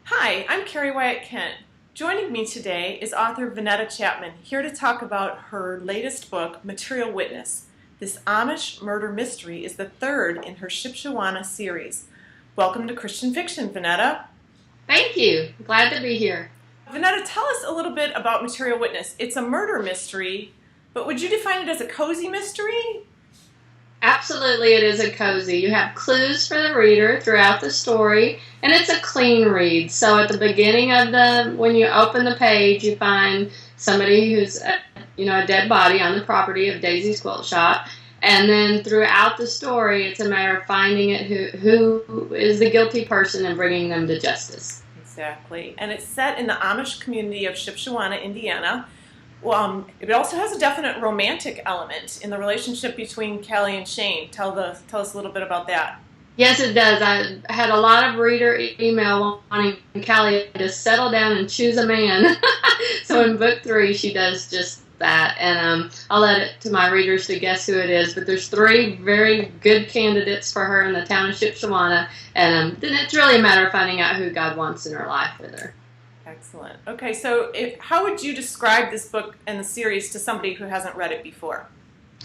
Hi, I'm Carrie Wyatt Kent. Joining me today is author Vannetta Chapman, here to talk about her latest book, Material Witness. This Amish murder mystery is the third in her Shipshawana series. Welcome to Christian Fiction, Vannetta. Thank you. Glad to be here. Vannetta, tell us a little bit about Material Witness. It's a murder mystery, but would you define it as a cozy mystery? Absolutely, it is a cozy. You have clues for the reader throughout the story, and it's a clean read. So at the beginning of when you open the page, you find somebody who's a dead body on the property of Daisy's Quilt Shop, and then throughout the story, it's a matter of finding who is the guilty person and bringing them to justice. Exactly, and it's set in the Amish community of Shipshawana, Indiana. It also has a definite romantic element in the relationship between Callie and Shane. Tell us a little bit about that. Yes, it does. I had a lot of reader email wanting Callie to settle down and choose a man. So in book 3, she does just that, and I'll let it to my readers to guess who it is. But there's 3 very good candidates for her in the town of Shipshawana, and then it's really a matter of finding out who God wants in her life with her. Excellent. Okay, so how would you describe this book and the series to somebody who hasn't read it before?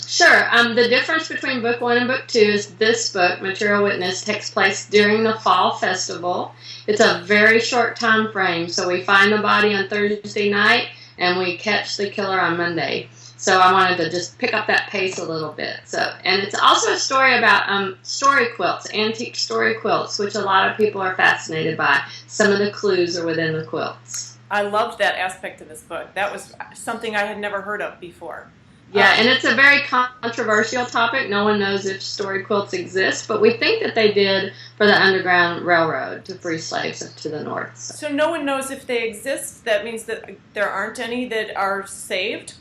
Sure. The difference between book 1 and book 2 is this book, Material Witness, takes place during the fall festival. It's a very short time frame, so we find the body on Thursday night and we catch the killer on Monday. So I wanted to just pick up that pace a little bit. And it's also a story about story quilts, antique story quilts, which a lot of people are fascinated by. Some of the clues are within the quilts. I loved that aspect of this book. That was something I had never heard of before. Yeah, and it's a very controversial topic. No one knows if story quilts exist, but we think that they did for the Underground Railroad to free slaves up to the north. So no one knows if they exist? That means that there aren't any that are saved?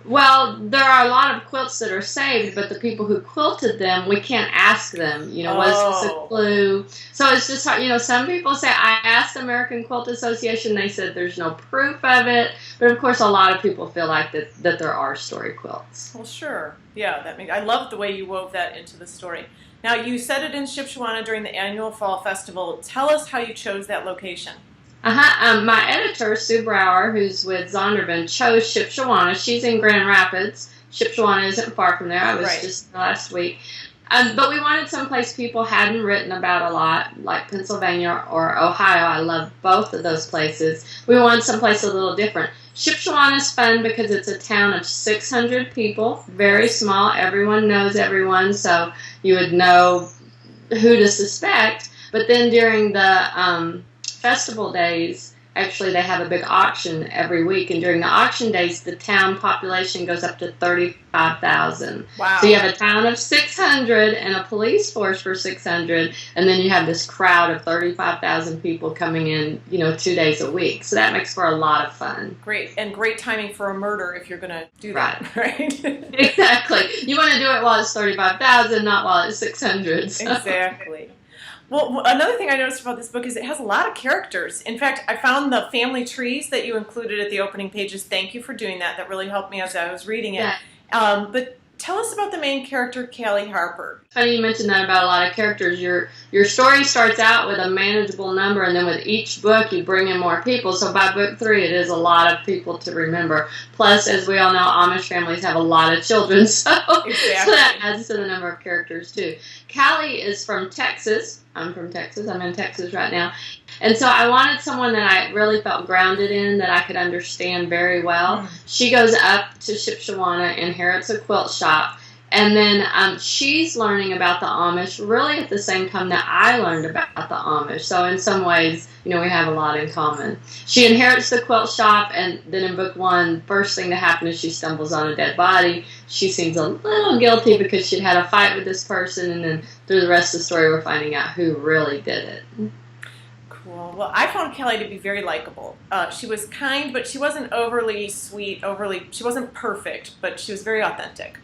Well, there are a lot of quilts that are saved, but the people who quilted them, we can't ask them, was this a clue? So it's just hard. Some people say, I asked the American Quilt Association, they said there's no proof of it, but of course a lot of people feel like that there are story quilts. Well, sure. Yeah, I love the way you wove that into the story. Now, you set it in Shipshawana during the annual fall festival. Tell us how you chose that location. My editor, Sue Brower, who's with Zondervan, chose Shipshawana. She's in Grand Rapids. Shipshawana isn't far from there. I was just last week. But we wanted someplace people hadn't written about a lot, like Pennsylvania or Ohio. I love both of those places. We wanted someplace a little different. Shipshawana is fun because it's a town of 600 people, very small. Everyone knows everyone, so you would know who to suspect. But then during the festival days, actually they have a big auction every week, and during the auction days the town population goes up to 35,000. Wow. So you have a town of 600 and a police force for 600, and then you have this crowd of 35,000 people coming in 2 days a week. So that makes for a lot of fun. Great, and great timing for a murder if you're going to do that, right? Exactly. You want to do it while it's 35,000, not while it's 600. So. Exactly. Well, another thing I noticed about this book is it has a lot of characters. In fact, I found the family trees that you included at the opening pages. Thank you for doing that. That really helped me as I was reading it. Yeah. But tell us about the main character, Callie Harper. Funny you mentioned that about a lot of characters. Your story starts out with a manageable number, and then with each book you bring in more people. So by book 3, it is a lot of people to remember. Plus, as we all know, Amish families have a lot of children, so that adds to the number of characters too. Callie is from Texas. I'm from Texas. I'm in Texas right now. And so I wanted someone that I really felt grounded in, that I could understand very well. She goes up to Shipshawana, inherits a quilt shop, and then she's learning about the Amish really at the same time that I learned about the Amish. So in some ways, we have a lot in common. She inherits the quilt shop, and then in book 1, first thing to happen is she stumbles on a dead body. She seems a little guilty because she'd had a fight with this person, and then through the rest of the story, we're finding out who really did it. Cool. Well, I found Callie to be very likable. She was kind, but she wasn't overly sweet, she wasn't perfect, but she was very authentic.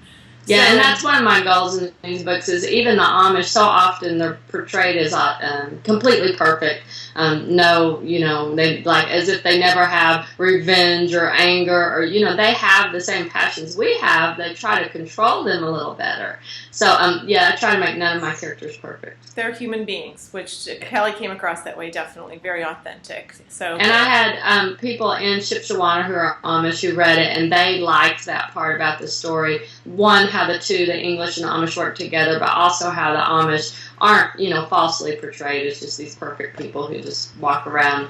Yeah, and that's one of my goals in these books is even the Amish, so often they're portrayed as completely perfect. No, they like as if they never have revenge or anger or, they have the same passions we have. They try to control them a little better. So, I try to make none of my characters perfect. They're human beings, which Kelly came across that way, definitely. Very authentic. And I had people in Shipshewana who are Amish who read it, and they liked that part about the story. One, how the English and the Amish work together, but also how the Amish aren't, falsely portrayed as just these perfect people who just walk around,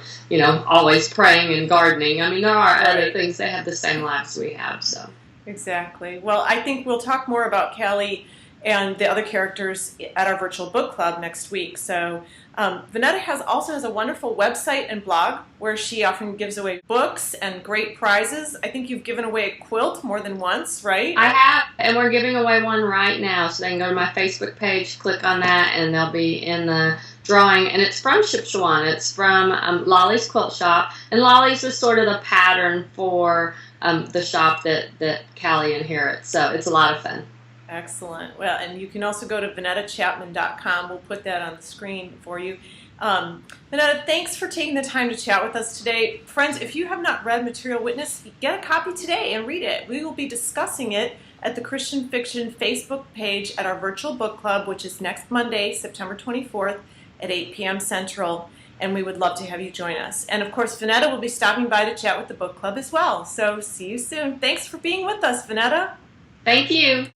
always praying and gardening. I mean, there are other things. They have the same lives we have, so. Exactly. Well, I think we'll talk more about Kelly and the other characters at our virtual book club next week. So Vannetta also has a wonderful website and blog where she often gives away books and great prizes. I think you've given away a quilt more than once, right? I have, and we're giving away one right now. So they can go to my Facebook page, click on that, and they'll be in the drawing. And it's from Shipshewana. It's from Lolly's Quilt Shop. And Lolly's is sort of the pattern for the shop that Callie inherits. So it's a lot of fun. Excellent. Well, and you can also go to VannettaChapman.com. We'll put that on the screen for you. Vannetta, thanks for taking the time to chat with us today. Friends, if you have not read Material Witness, get a copy today and read it. We will be discussing it at the Christian Fiction Facebook page at our virtual book club, which is next Monday, September 24th at 8 p.m. Central, and we would love to have you join us. And of course, Vannetta will be stopping by to chat with the book club as well. So see you soon. Thanks for being with us, Vannetta. Thank you.